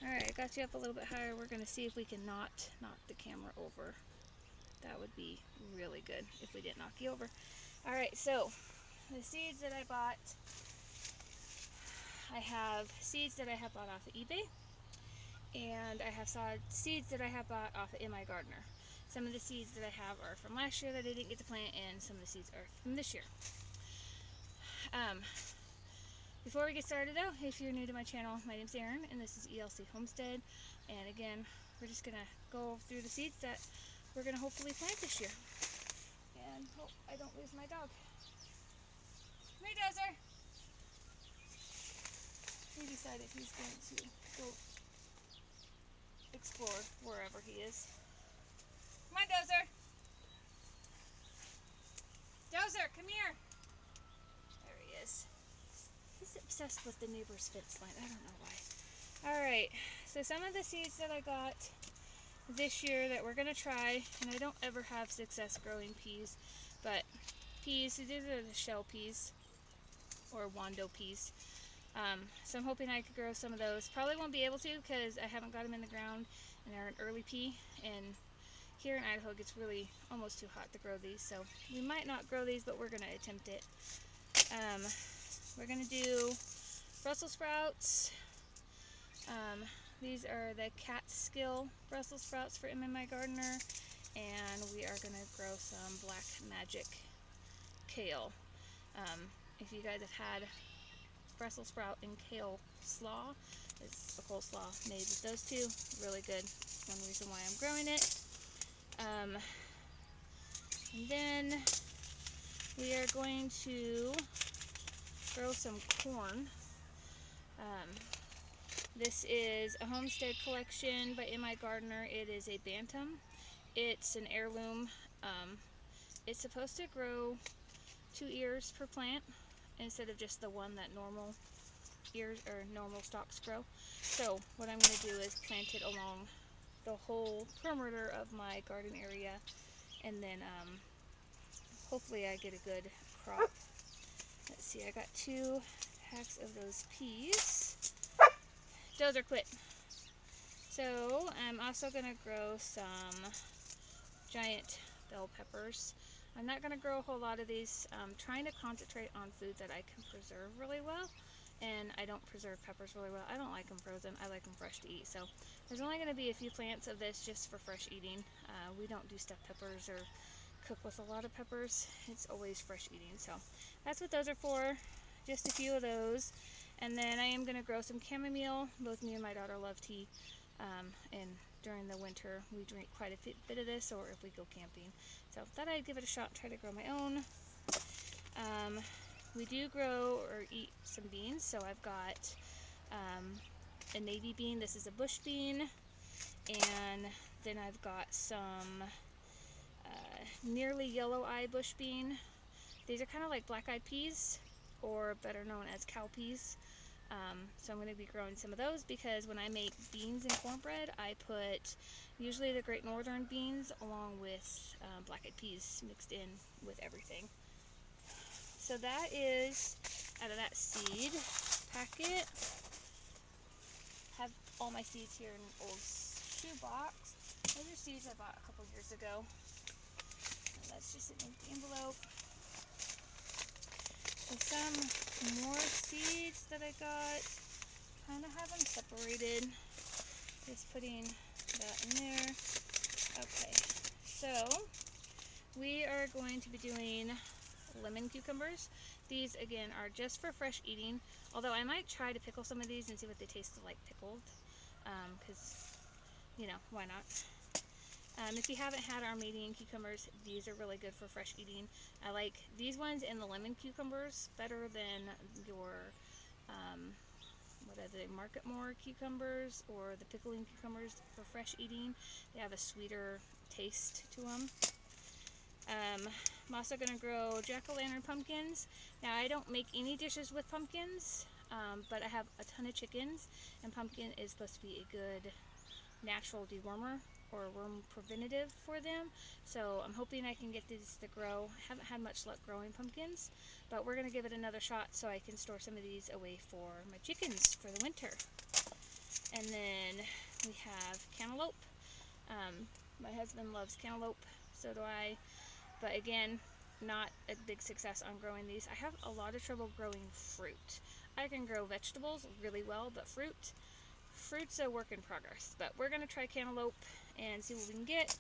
Alright, I got you up a little bit higher. We're going to see if we can not knock the camera over. That would be really good if we didn't knock you over. Alright, so the seeds that I bought, I have seeds that I have bought off of eBay, and I have seeds that I have bought off of e.l.c. Gardener. Some of the seeds that I have are from last year that I didn't get to plant, and some of the seeds are from this year. Before we get started though, if you're new to my channel, my name's Erin, and this is e.l.c. Homestead. And again, we're just going to go through the seeds that we're going to hopefully plant this year. And hope I don't lose my dog. Come here, Dozer! He decided he's going to go explore wherever he is. Come on, Dozer! Dozer, come here! There he is. He's obsessed with the neighbor's fence line. I don't know why. Alright, so some of the seeds that I got this year that we're going to try, and I don't ever have success growing peas, but peas, these are the shell peas, or wando peas. So I'm hoping I could grow some of those. Probably won't be able to because I haven't got them in the ground, and they're an early pea, and here in Idaho it gets really almost too hot to grow these, so we might not grow these, but we're going to attempt it. We're going to do Brussels sprouts. These are the Catskill Brussels sprouts for e.l.c. Gardener, and we are going to grow some Black Magic kale. If you guys have had Brussels sprout and kale slaw, it's a coleslaw made with those two. Really good. One reason why I'm growing it. And then we are going to grow some corn. This is a homestead collection by e.l.c. Gardener. It is a bantam. It's an heirloom. It's supposed to grow 2 ears per plant instead of just the one that normal ears or normal stalks grow. So what I'm going to do is plant it along the whole perimeter of my garden area, and then hopefully I get a good crop. Let's see, I got 2 packs of those peas. Dozer, quit. So I'm also going to grow some giant bell peppers. I'm not going to grow a whole lot of these. I'm trying to concentrate on foods that I can preserve really well, and I don't preserve peppers really well. I don't like them frozen. I like them fresh to eat. So there's only going to be a few plants of this just for fresh eating. We don't do stuffed peppers or cook with a lot of peppers. It's always fresh eating. So that's what those are for. Just a few of those. And then I am going to grow some chamomile. Both me and my daughter love tea. And during the winter we drink quite a bit of this, or if we go camping. So thought I'd give it a shot, try to grow my own. We do grow or eat some beans. So I've got a navy bean. This is a bush bean. And then I've got some nearly yellow eye bush bean. These are kind of like black-eyed peas, or better known as cowpeas. So I'm going to be growing some of those because when I make beans and cornbread, I put usually the Great Northern beans along with black-eyed peas mixed in with everything. So that is out of that seed packet. Have all my seeds here in an old shoe box. Those are seeds I bought a couple years ago. And that's just an empty envelope. So some more seeds that I got. Kind of have them separated. Just putting that in there. Okay, so we are going to be doing lemon cucumbers. These again are just for fresh eating, although I might try to pickle some of these and see what they taste like pickled, because you know, why not. If you haven't had Armenian cucumbers, these are really good for fresh eating. I like these ones and the lemon cucumbers better than your what are they, Marketmore cucumbers or the pickling cucumbers for fresh eating. They have a sweeter taste to them. I'm also going to grow jack-o'-lantern pumpkins. Now I don't make any dishes with pumpkins, but I have a ton of chickens, and pumpkin is supposed to be a good natural dewormer or worm preventative for them. So I'm hoping I can get these to grow. I haven't had much luck growing pumpkins, but we're going to give it another shot so I can store some of these away for my chickens for the winter. And then we have cantaloupe. My husband loves cantaloupe, so do I. But again, not a big success on growing these. I have a lot of trouble growing fruit. I can grow vegetables really well, but fruit's a work in progress. But we're going to try cantaloupe and see what we can get.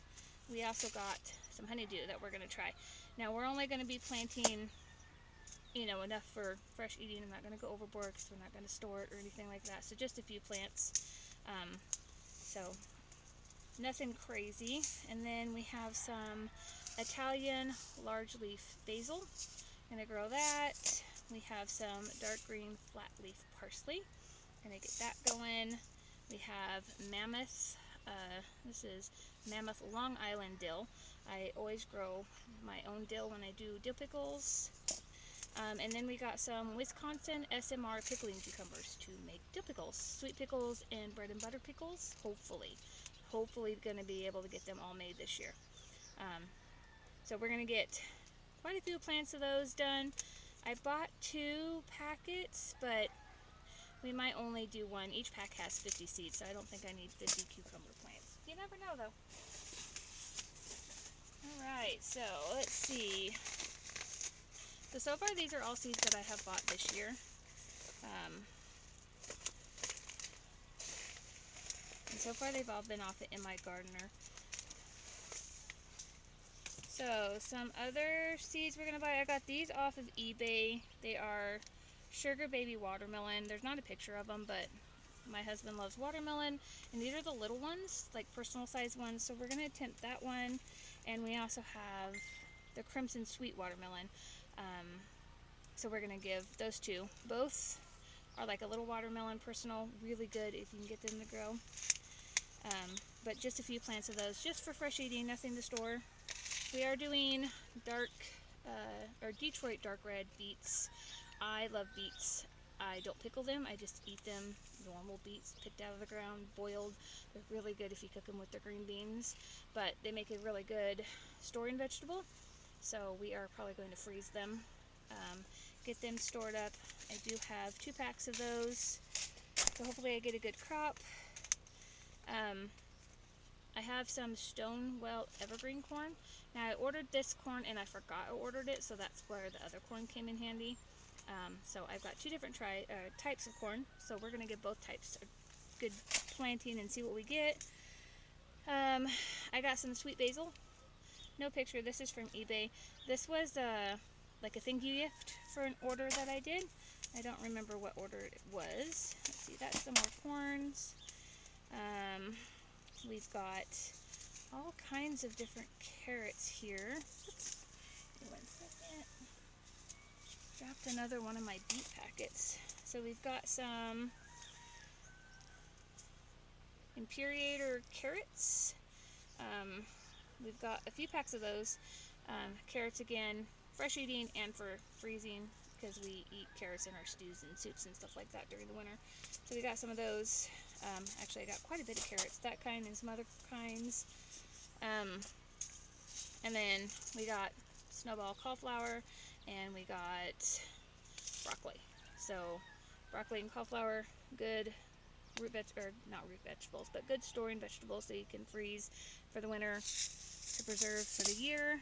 We also got some honeydew that we're going to try. Now, we're only going to be planting, enough for fresh eating. I'm not going to go overboard because we're not going to store it or anything like that. So just a few plants. So nothing crazy. And then we have some Italian large leaf basil. Gonna grow that. We have some dark green flat leaf parsley. Gonna get that going. We have mammoth. This is mammoth Long Island dill. I always grow my own dill when I do dill pickles. And then we got some Wisconsin SMR pickling cucumbers to make dill pickles, sweet pickles, and bread and butter pickles, hopefully. Hopefully going to be able to get them all made this year. So we're going to get quite a few plants of those done. I bought 2 packets, but we might only do one. Each pack has 50 seeds, so I don't think I need 50 cucumber plants. You never know, though. Alright, so let's see. So far these are all seeds that I have bought this year. And so far they've all been off of E.l.c. Gardener. So some other seeds we're going to buy. I got these off of eBay. They are Sugar Baby Watermelon. There's not a picture of them, but my husband loves watermelon. And these are the little ones, like personal size ones. So we're going to attempt that one. And we also have the Crimson Sweet Watermelon. So we're going to give those 2. Both are like a little watermelon personal. Really good if you can get them to grow. But just a few plants of those, just for fresh eating, nothing to store. We are doing Detroit dark red beets. I love beets. I don't pickle them, I just eat them normal beets picked out of the ground, boiled. They're really good if you cook them with the green beans, but they make a really good storing vegetable. So we are probably going to freeze them, get them stored up. I do have 2 packs of those, so hopefully I get a good crop. I have some Stonewell evergreen corn. Now I ordered this corn and I forgot I ordered it, so that's where the other corn came in handy. So I've got 2 different types of corn, so we're going to give both types a good planting and see what we get. I got some sweet basil. No picture, this is from eBay. This was like a thank you gift for an order that I did. I don't remember what order it was. Let's see, that's some more corns. We've got all kinds of different carrots here. Oops. One second. Dropped another one of my beet packets. So we've got some Imperator carrots. We've got a few packs of those. Carrots again, fresh eating and for freezing, because we eat carrots in our stews and soups and stuff like that during the winter. So we got some of those. Actually, I got quite a bit of carrots, that kind and some other kinds. And then we got snowball cauliflower, and we got broccoli. So broccoli and cauliflower, good not root vegetables, but good storing vegetables that you can freeze for the winter to preserve for the year.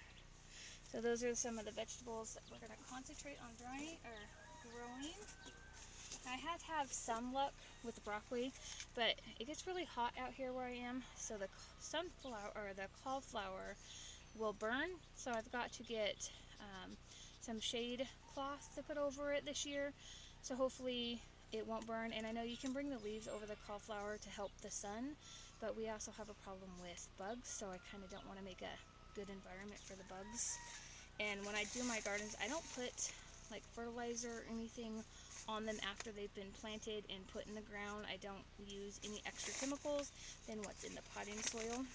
So those are some of the vegetables that we're going to concentrate on growing. I had to have some luck with the broccoli, but it gets really hot out here where I am, so the cauliflower will burn. So I've got to get some shade cloth to put over it this year, so hopefully it won't burn. And I know you can bring the leaves over the cauliflower to help the sun, but we also have a problem with bugs, so I kind of don't want to make a good environment for the bugs. And when I do my gardens, I don't put like fertilizer or anything on them after they've been planted and put in the ground. I don't use any extra chemicals than what's in the potting soil,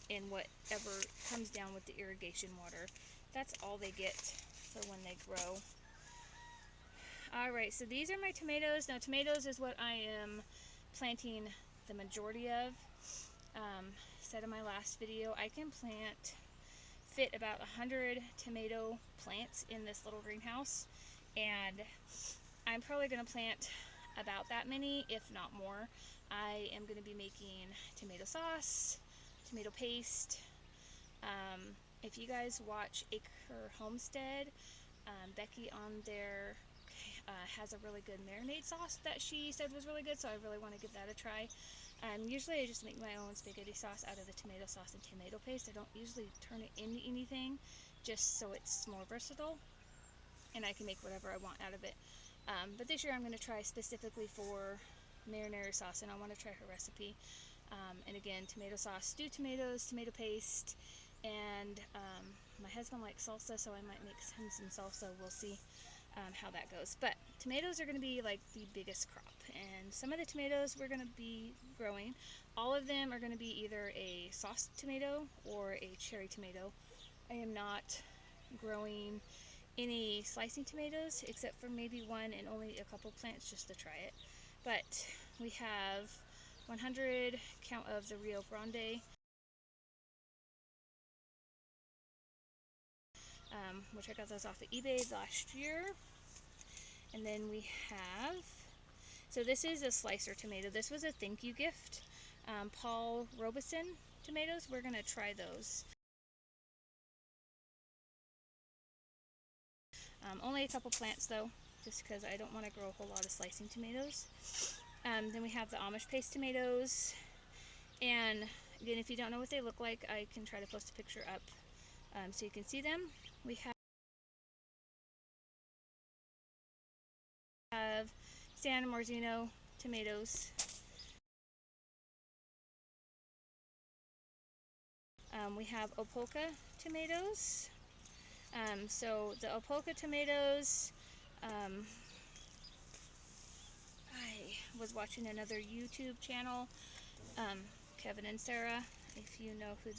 and whatever comes down with the irrigation water. That's all they get for when they grow. Alright, so these are my tomatoes. Now tomatoes is what I am planting the majority of. Said in my last video, I can fit about 100 tomato plants in this little greenhouse, and I'm probably going to plant about that many, if not more. I am going to be making tomato sauce, tomato paste. If you guys watch Acre Homestead, Becky on there has a really good marinade sauce that she said was really good, so I really want to give that a try. Usually I just make my own spaghetti sauce out of the tomato sauce and tomato paste. I don't usually turn it into anything, just so it's more versatile and I can make whatever I want out of it. But this year I'm going to try specifically for marinara sauce, and I want to try her recipe. And again, tomato sauce, stewed tomatoes, tomato paste, and my husband likes salsa, so I might make him some salsa. We'll see how that goes. But tomatoes are going to be like the biggest crop, and some of the tomatoes we're going to be growing, all of them are going to be either a sauce tomato or a cherry tomato. I am not growing any slicing tomatoes except for maybe one and only a couple plants just to try it. But we have 100 count of the Rio Grande, which I got those off of eBay last year. And then we have, so this is a slicer tomato. This was a thank you gift. Paul Robeson tomatoes. We're going to try those. Only a couple plants though, just because I don't want to grow a whole lot of slicing tomatoes. Then we have the Amish paste tomatoes. And again, if you don't know what they look like, I can try to post a picture up so you can see them. We have San Marzino tomatoes. We have Opolka tomatoes. So the Opolka tomatoes, I was watching another YouTube channel, Kevin and Sarah, if you know who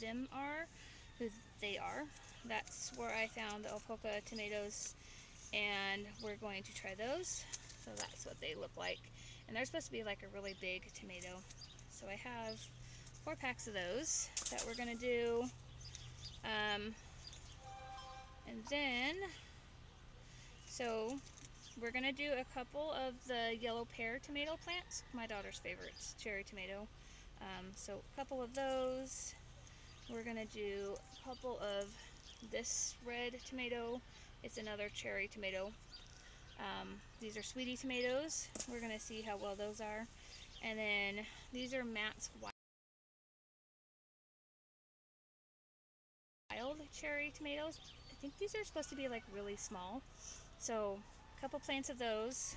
they are. That's where I found the Opolka tomatoes, and we're going to try those. So that's what they look like, and they're supposed to be like a really big tomato. So I have 4 packs of those that we're gonna do. And then, so we're gonna do a couple of the yellow pear tomato plants, my daughter's favorites, cherry tomato. So a couple of those. We're gonna do a couple of this red tomato. It's another cherry tomato. These are sweetie tomatoes. We're gonna see how well those are. And then these are Matt's wild cherry tomatoes. I think these are supposed to be like really small. So a couple plants of those.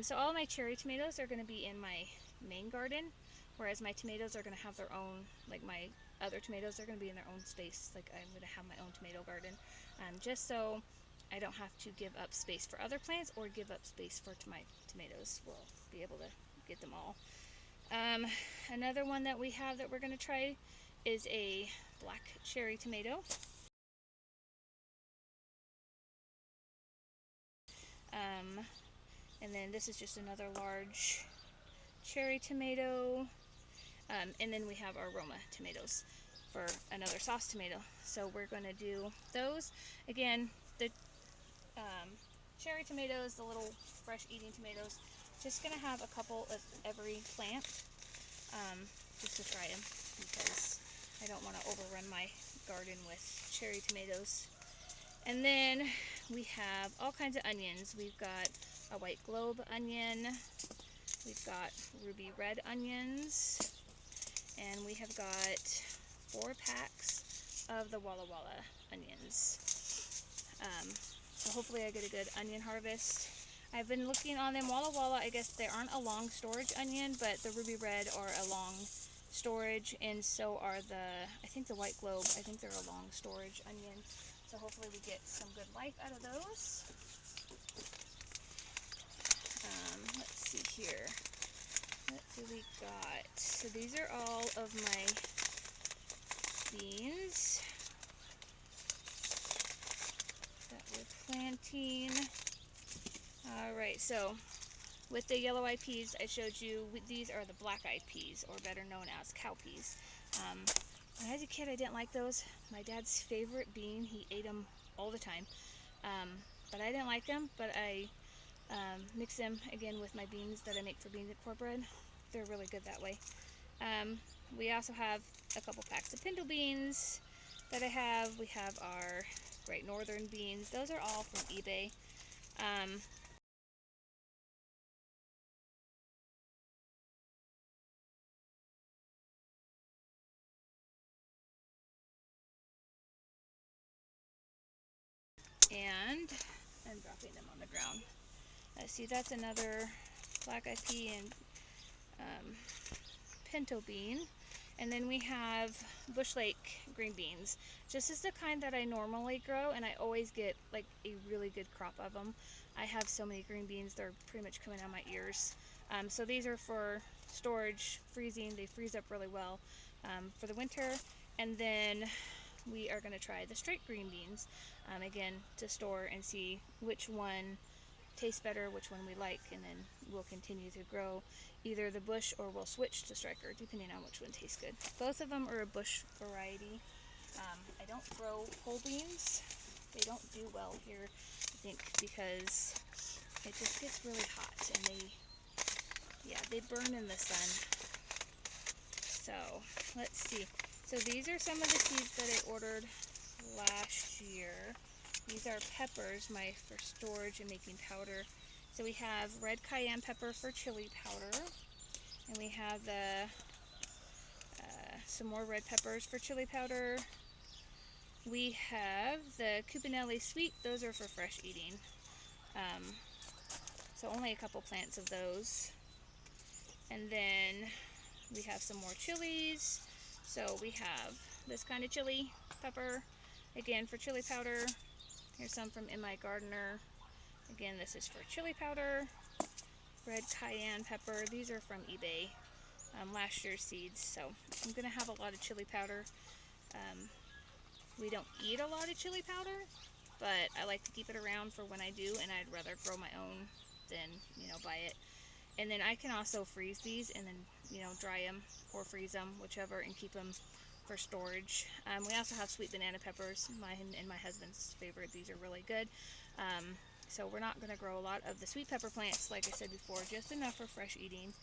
So all my cherry tomatoes are going to be in my main garden, whereas my tomatoes are going to have their own, like my other tomatoes are going to be in their own space. Like I'm going to have my own tomato garden, just so I don't have to give up space for other plants or give up space for my tomatoes. We'll be able to get them all. Another one that we have that we're going to try is a black cherry tomato. And then this is just another large cherry tomato. And then we have our Roma tomatoes for another sauce tomato. So we're going to do those. Again, the cherry tomatoes, the little fresh eating tomatoes, just going to have a couple of every plant just to try them, because I don't want to overrun my garden with cherry tomatoes. And then we have all kinds of onions. We've got a white globe onion, we've got ruby red onions, and we have got 4 packs of the Walla Walla onions. So hopefully I get a good onion harvest. I've been looking on them. Walla Walla, I guess they aren't a long storage onion, but the ruby red are a long storage, and so are I think the white globe, I think they're a long storage onion. So hopefully we get some good life out of those. Let's see here. What do we got? So these are all of my beans that we're planting. Alright, so with the yellow eyed peas I showed you, these are the black eyed peas, or better known as cow peas. When I was a kid I didn't like those. My dad's favorite bean, he ate them all the time. But I didn't like them, but I Mix them again with my beans that I make for beans and cornbread. They're really good that way. We also have a couple packs of pinto beans that I have. We have our Great Northern beans. Those are all from eBay. And I'm dropping them on the ground. See, that's another black eyed pea and pinto bean. And then we have Bush Lake green beans. This is the kind that I normally grow, and I always get like a really good crop of them. I have so many green beans, they're pretty much coming out of my ears. So these are for storage, freezing. They freeze up really well for the winter. And then we are going to try the straight green beans, again, to store and see which one tastes better, which one we like, and then we'll continue to grow either the bush or we'll switch to striker depending on which one tastes good. Both of them are a bush variety. I don't grow whole beans. They don't do well here, I think, because it just gets really hot and they burn in the sun. So let's see. So these are some of the seeds that I ordered last year. These are peppers, for storage and making powder. So we have red cayenne pepper for chili powder, and we have some more red peppers for chili powder. We have the cupanelli sweet; those are for fresh eating. So only a couple plants of those. And then we have some more chilies. So we have this kind of chili pepper, again for chili powder. Here's some from e.l.c. Gardener. Again, this is for chili powder. Red cayenne pepper. These are from eBay, last year's seeds. So I'm going to have a lot of chili powder. We don't eat a lot of chili powder, but I like to keep it around for when I do, and I'd rather grow my own than, buy it. And then I can also freeze these and then, dry them or freeze them, whichever, and keep them for storage. We also have sweet banana peppers, mine and my husband's favorite. These are really good. So we're not going to grow a lot of the sweet pepper plants, like I said before, just enough for fresh eating.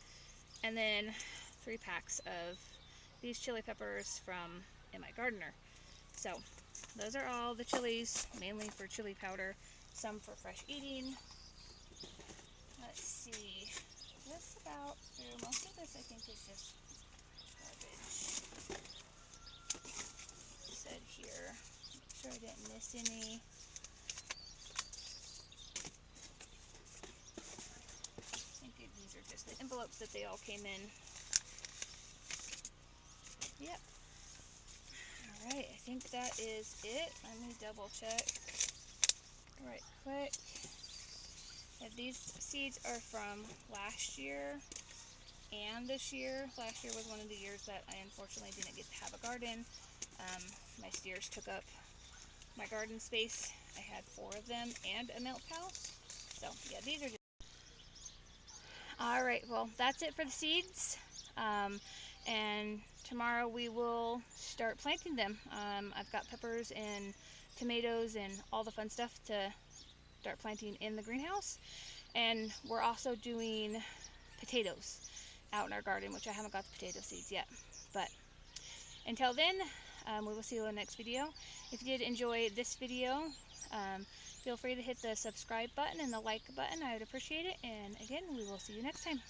And then 3 packs of these chili peppers from e.l.c. Gardener. So those are all the chilies, mainly for chili powder, some for fresh eating. Let's see, just about through. Most of this I think is just garbage. Said here, make sure I didn't miss any. I think these are just the envelopes that they all came in. Yep. Alright, I think that is it. Let me double check right quick. These seeds are from last year and this year. Last year was one of the years that I unfortunately didn't get to have a garden. My steers took up my garden space. I had 4 of them and a milk cow. So yeah, these are just... Alright, well that's it for the seeds. And tomorrow we will start planting them. I've got peppers and tomatoes and all the fun stuff to start planting in the greenhouse. And we're also doing potatoes out in our garden, which I haven't got the potato seeds yet. But until then, we will see you in the next video. If you did enjoy this video, feel free to hit the subscribe button and the like button. I would appreciate it. And again, we will see you next time.